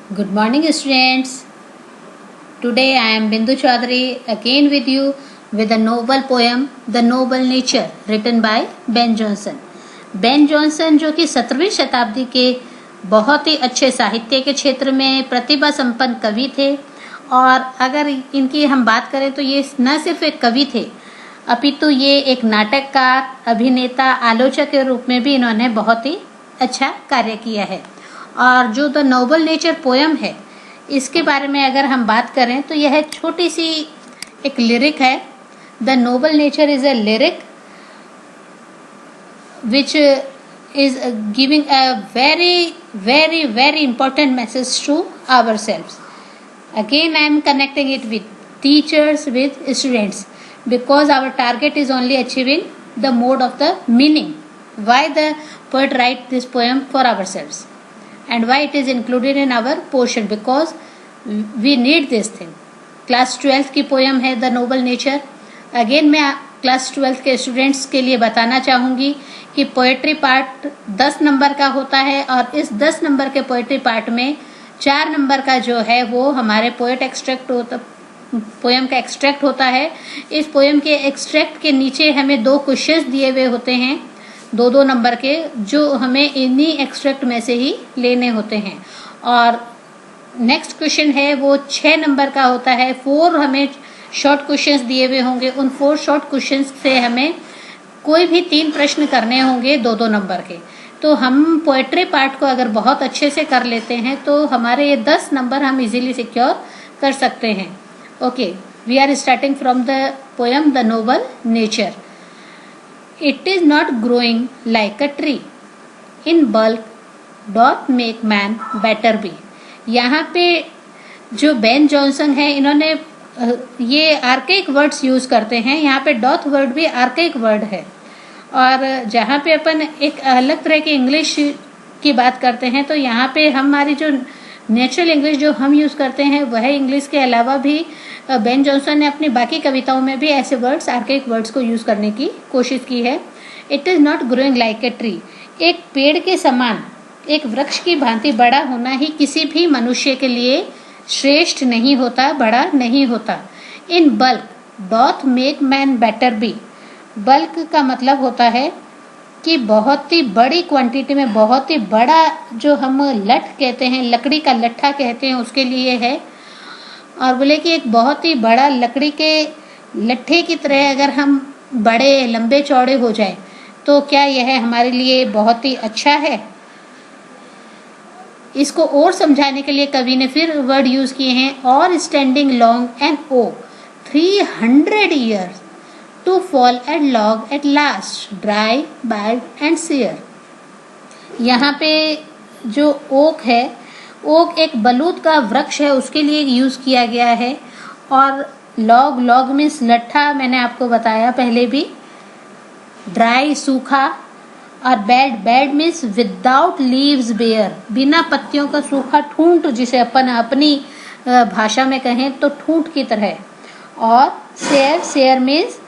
Good morning, students. Today I am Bindu Chaudhary again with you with a novel poem, The Noble Nature, written by Ben Jonson. Ben Jonson जो कि 17वीं शताब्दी के बहुत ही अच्छे साहित्य के क्षेत्र में प्रतिभा संपन्न कवि थे, और अगर इनकी हम बात करें तो ये न सिर्फ एक कवि थे, अपितु ये एक नाटककार, अभिनेता, आलोचक के रूप में भी इन्होंने बहुत ही अच्छा कार्य किया है। और जो द नोबल नेचर पोयम है, इसके बारे में अगर हम बात करें तो यह छोटी सी एक लिरिक है। The noble nature is a lyric which is giving a very important message to ourselves. Again I am connecting it with teachers, with students, because our target is only achieving the mode of the meaning, why the poet write this poem for ourselves and why it is included in our portion, because we need this thing. Class 12th की poem है the noble nature. Again मैं class 12th के students के लिए बताना चाहूँगी कि poetry part 10 number का होता है, और इस 10 नंबर के पोएट्री पार्ट में 4 नंबर का जो है वो हमारे पोएम का एक्सट्रैक्ट होता है। इस पोएम के एक्सट्रैक्ट के नीचे हमें 2 क्वेश्चंस दिए हुए होते हैं, 2 नंबर के, जो हमें इन्हीं एक्सट्रैक्ट में से ही लेने होते हैं। और नेक्स्ट क्वेश्चन है वो 6 नंबर का होता है। 4 हमें शॉर्ट क्वेश्चंस दिए हुए होंगे, उन 4 शॉर्ट क्वेश्चंस से हमें कोई भी 3 प्रश्न करने होंगे 2 नंबर के। तो हम पोएट्री पार्ट को अगर बहुत अच्छे से कर लेते हैं तो हमारे ये 10 नंबर हम इजीली सिक्योर कर सकते हैं। Okay, we are starting from the poem the noble nature. It is not growing like a tree, in bulk doth make man better be. यहाँ पे जो बेन जॉनसन है, इन्होंने ये आर्केइक वर्ड्स यूज करते हैं। यहाँ पे डॉथ वर्ड भी आर्केइक वर्ड है, और जहाँ पे अपन एक अलग तरह की इंग्लिश की बात करते हैं तो यहाँ पे हमारी जो नेचुरल इंग्लिश जो हम यूज करते हैं वह इंग्लिश के अलावा भी बेन जॉनसन ने अपनी बाकी कविताओं में भी ऐसे वर्ड्स, आर्केइक वर्ड्स को यूज करने की कोशिश की है। It is not growing like a tree, एक पेड़ के समान, एक वृक्ष की भांति बड़ा होना ही किसी भी मनुष्य के लिए श्रेष्ठ नहीं होता, बड़ा नहीं होता। In bulk doth make man better B, bulk का मतलब होता है कि बहुत ही बड़ी क्वांटिटी में, बहुत ही बड़ा, जो हम लठ कहते हैं, लकड़ी का लट्ठा कहते हैं, उसके लिए है। और बोले कि एक बहुत ही बड़ा लकड़ी के लट्ठे की तरह अगर हम बड़े लंबे चौड़े हो जाए तो क्या यह हमारे लिए बहुत ही अच्छा है। इसको और समझाने के लिए कवि ने फिर वर्ड यूज किए हैं, और standing long and oak 300 years to fall at log at last, dry bald and sere. यहाँ पे जो ओक है, ओक एक बलूत का वृक्ष है, उसके लिए यूज किया गया है। और लॉग, लॉग मीन्स लट्ठा, मैंने आपको बताया पहले भी। ड्राई सूखा, और bald, bald means without leaves bare, बिना पत्तियों का सूखा ठूंठ, जिसे अपन अपनी भाषा में कहें तो ठूंठ की तरह। और सेयर, सेयर मीन्स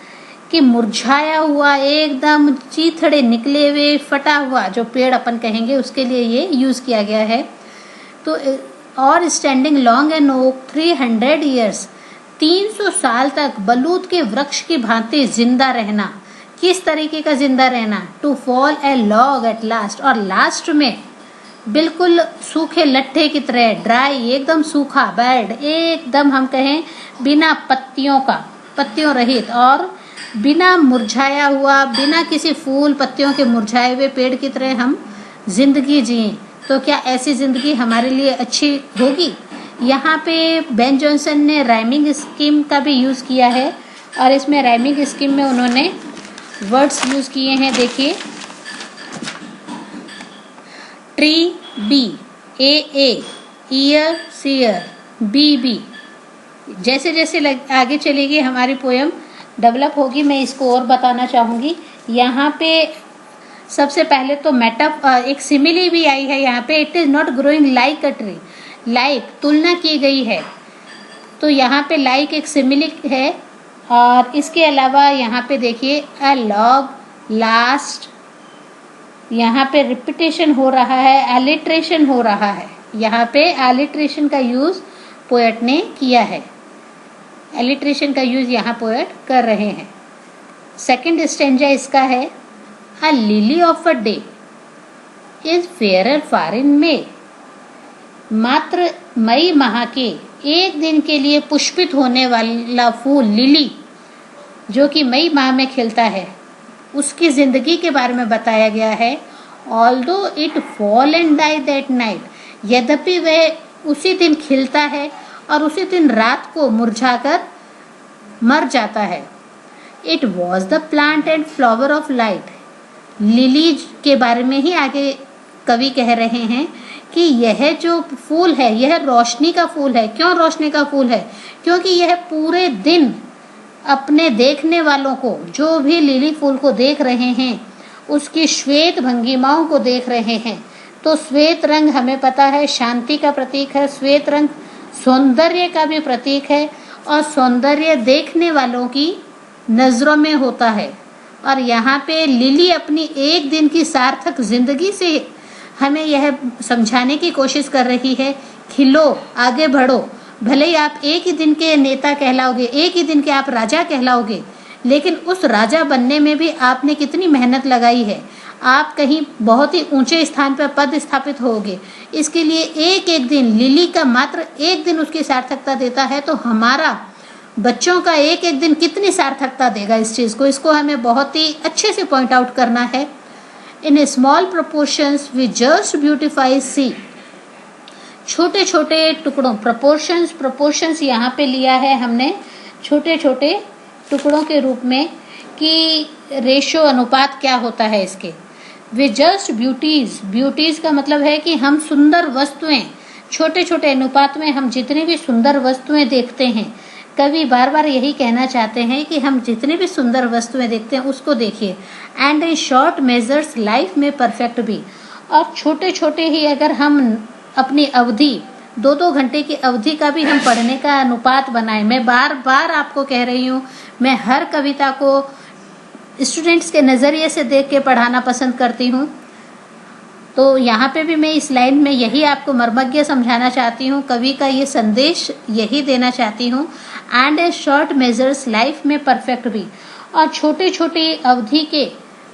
कि मुरझाया हुआ, एकदम चीथड़े निकले हुए, फटा हुआ, जो पेड़ अपन कहेंगे उसके लिए ये यूज किया गया है। तो और standing long and oak 300 years, 300 साल तक बलूत के वृक्ष की भांति जिंदा रहना। किस तरीके का जिंदा रहना? To fall a log at last, और लास्ट में बिल्कुल सूखे लट्ठे की तरह, ड्राई, एकदम सूखा, बैड, एकदम हम कहें बिना पत्तियों का, पत्तियों रहित, और बिना मुरझाया हुआ, बिना किसी फूल पत्तियों के मुरझाए हुए पेड़ की तरह हम जिंदगी जिए। तो क्या ऐसी जिंदगी हमारे लिए अच्छी होगी? यहाँ पे बेन जॉनसन ने राइमिंग स्कीम का भी यूज किया है, और इसमें राइमिंग स्कीम में उन्होंने वर्ड्स यूज किए हैं। देखिए, ट्री बी, ए, ईयर सीयर, बी। जैसे जैसे आगे चलेगी हमारी पोएम डेवलप होगी, मैं इसको और बताना चाहूँगी। यहाँ पे सबसे पहले तो एक सिमिली भी आई है यहाँ पे। It is not growing like a tree, like तुलना की गई है, तो यहाँ पे लाइक एक सिमिली है। और इसके अलावा यहाँ पे देखिए अ लॉग, लास्ट, यहाँ पे रिपीटेशन हो रहा है, एलिट्रेशन हो रहा है। यहाँ पे एलिट्रेशन का यूज पोएट ने किया है, एलिट्रेशन का यूज यहाँ पोएट कर रहे हैं। सेकंड स्टेंजा इसका है, a lily of a day is fairer far in May. मात्र मई माह के एक दिन के लिए पुष्पित होने वाला फूल लिली जो कि मई माह में खिलता है, उसकी जिंदगी के बारे में बताया गया है। Although it fall and die that night, यद्यपि वह उसी दिन खिलता है और उसी दिन रात को मुरझाकर मर जाता है। It was the plant and flower of light, lily के बारे में ही आगे कवि कह रहे हैं कि यह जो फूल है यह रोशनी का फूल है। क्यों रोशनी का फूल है? क्योंकि यह पूरे दिन अपने देखने वालों को, जो भी लिली फूल को देख रहे हैं, उसकी श्वेत भंगिमाओं को देख रहे हैं। तो श्वेत रंग हमें पता है शांति का प्रतीक है, श्वेत रंग सौंदर्य का भी प्रतीक है और सौंदर्य देखने वालों की नजरों में होता है। और यहाँ पे लिली अपनी एक दिन की सार्थक जिंदगी से हमें यह समझाने की कोशिश कर रही है, खिलो, आगे बढ़ो। भले ही आप एक ही दिन के नेता कहलाओगे, एक ही दिन के आप राजा कहलाओगे, लेकिन उस राजा बनने में भी आपने कितनी मेहनत लगाई है। आप कहीं बहुत ही ऊंचे स्थान पर पद स्थापित होगे, इसके लिए एक एक दिन, लिली का मात्र एक दिन उसकी सार्थकता देता है, तो हमारा बच्चों का एक एक दिन कितनी सार्थकता देगा इस चीज़ को। इसको हमें बहुत ही अच्छे से पॉइंट आउट करना है। In small proportions we just beautify see, छोटे छोटे टुकड़ों, प्रोपोर्शंस यहाँ पे लिया है हमने छोटे छोटे टुकड़ों के रूप में कि रेशो, अनुपात क्या होता है इसके। वे जस्ट ब्यूटीज का मतलब है कि हम सुंदर वस्तुएं, छोटे छोटे अनुपात में हम जितनी भी सुंदर वस्तुएं देखते हैं, कवि बार बार यही कहना चाहते हैं कि हम जितनी भी सुंदर वस्तुएं देखते हैं उसको देखिए। And in short measures life में परफेक्ट भी, और छोटे छोटे ही अगर हम अपनी अवधि 2-2 घंटे की अवधि का भी हम पढ़ने का अनुपात बनाएं। मैं बार बार आपको कह रही हूँ, मैं हर कविता को स्टूडेंट्स के नज़रिए से देख के पढ़ाना पसंद करती हूँ। तो यहाँ पे भी मैं इस लाइन में यही आपको मर्मज्ञ समझाना चाहती हूँ, कवि का ये संदेश यही देना चाहती हूँ। And A short measures life में परफेक्ट भी, और छोटे छोटे अवधि के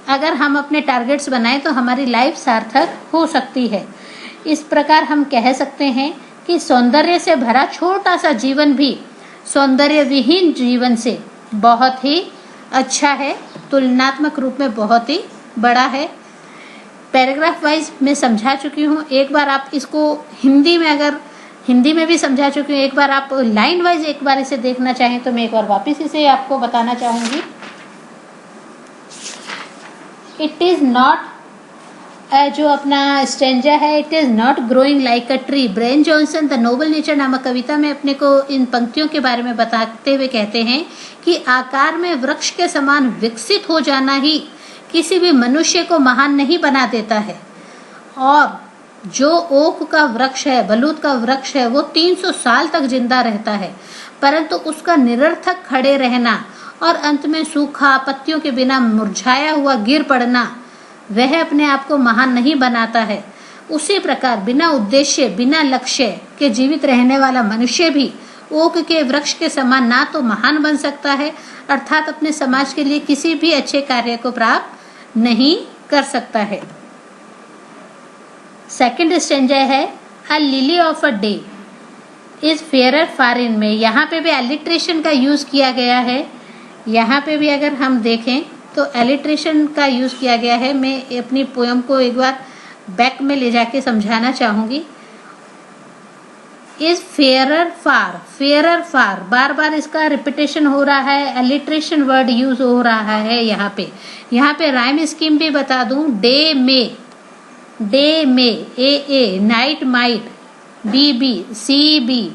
अगर हम अपने टारगेट्स बनाएं तो हमारी लाइफ सार्थक हो सकती है। इस प्रकार हम कह सकते हैं कि सौंदर्य से भरा छोटा सा जीवन भी सौंदर्य विहीन जीवन से बहुत ही अच्छा है, तुलनात्मक रूप में बहुत ही बड़ा है। पैराग्राफ वाइज मैं समझा चुकी हूँ, एक बार आप इसको हिंदी में, अगर हिंदी में भी समझा चुकी हूँ, एक बार आप लाइन वाइज एक बार इसे देखना चाहें तो मैं एक बार वापस इसे आपको बताना चाहूँगी। इट इज़ नॉट, जो अपना स्टेंजा है, it is not growing like a tree. Brain Johnson the noble nature नामक कविता में अपने को इन पंक्तियों के बारे में बताते हुए कहते हैं कि आकार में वृक्ष के समान विकसित हो जाना ही किसी भी मनुष्य को महान नहीं बना देता है। और जो ओक का वृक्ष है, बलूत का वृक्ष है, वो 300 साल तक जिंदा रहता है, परंतु उसका निरर्थक खड़े रहना और अंत में सूखा, पत्तियों के बिना मुरझाया हुआ गिर पड़ना, वह अपने आप को महान नहीं बनाता है। उसी प्रकार बिना उद्देश्य, बिना लक्ष्य के जीवित रहने वाला मनुष्य भी ओक के वृक्ष के समान ना तो महान बन सकता है, अर्थात अपने समाज के लिए किसी भी अच्छे कार्य को प्राप्त नहीं कर सकता है। सेकंड स्टेंजा है, a lily of a day is fairer far in May. यहाँ पे भी एलिट्रेशन का यूज किया गया है। यहाँ पे भी अगर हम देखें तो एलिट्रेशन का यूज किया गया है। मैं अपनी पोयम को एक बार बैक में ले जाके समझाना चाहूंगी। इज फेयरर फार, बार बार इसका रिपीटेशन हो रहा है, एलिट्रेशन वर्ड यूज हो रहा है। यहाँ पे राइम स्कीम भी बता दूं, day may, A, night might, B, C B.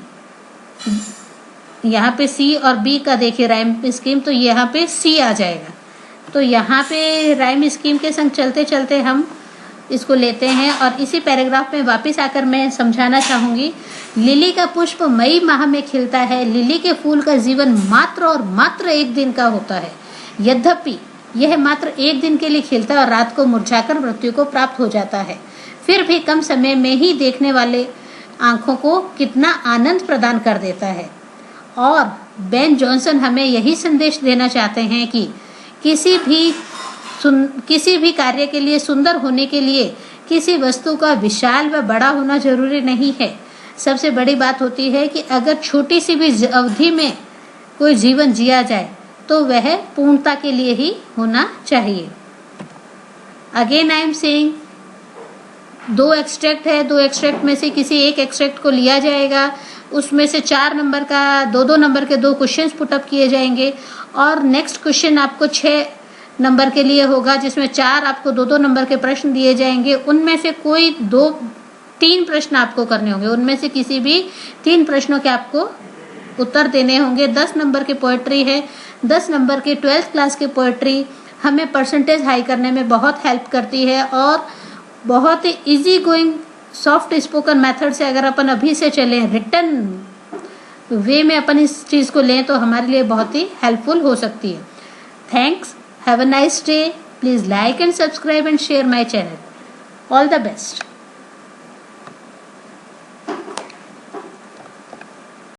यहाँ पे सी और बी का देखिए राइम स्कीम, तो यहाँ पे सी आ जाएगा। तो यहाँ पे राइम स्कीम के संग चलते चलते हम इसको लेते हैं। और इसी पैराग्राफ में वापस आकर मैं समझाना चाहूँगी, लिली का पुष्प मई माह में खिलता है। लिली के फूल का जीवन मात्र और मात्र एक दिन का होता है, यद्यपि यह मात्र एक दिन के लिए खिलता है और रात को मुरझाकर मृत्यु को प्राप्त हो जाता है। फिर भी कम समय में ही देखने वाले आंखों को कितना आनंद प्रदान कर देता है। और बेन जॉनसन हमें यही संदेश देना चाहते हैं कि किसी भी कार्य के लिए, सुंदर होने के लिए किसी वस्तु का विशाल व बड़ा होना जरूरी नहीं है। सबसे बड़ी बात होती है कि अगर छोटी सी भी अवधि में कोई जीवन जिया जाए तो वह पूर्णता के लिए ही होना चाहिए। Again I am saying, 2 extract है, 2 एक्सट्रैक्ट में से किसी एक एक्सट्रैक्ट को लिया जाएगा, उसमें से 4 नंबर का 2-2 नंबर के 2 क्वेश्चंस पुटअप किए जाएंगे और नेक्स्ट क्वेश्चन आपको 6 नंबर के लिए होगा, जिसमें 4 आपको 2-2 नंबर के प्रश्न दिए जाएंगे। उनमें से कोई 2-3 प्रश्न आपको करने होंगे, उनमें से किसी भी 3 प्रश्नों के आपको उत्तर देने होंगे। 10 नंबर की पोएट्री है। 10 नंबर की 12th क्लास की पोएट्री हमें परसेंटेज हाई करने में बहुत हेल्प करती है और बहुत ही easy going soft spoken method से अगर अपन अभी से चलें, रिटन वे में अपन इस चीज़ को लें तो हमारे लिए बहुत ही हेल्पफुल हो सकती है। Thanks, have a nice day, please like and subscribe and share my channel. All the best.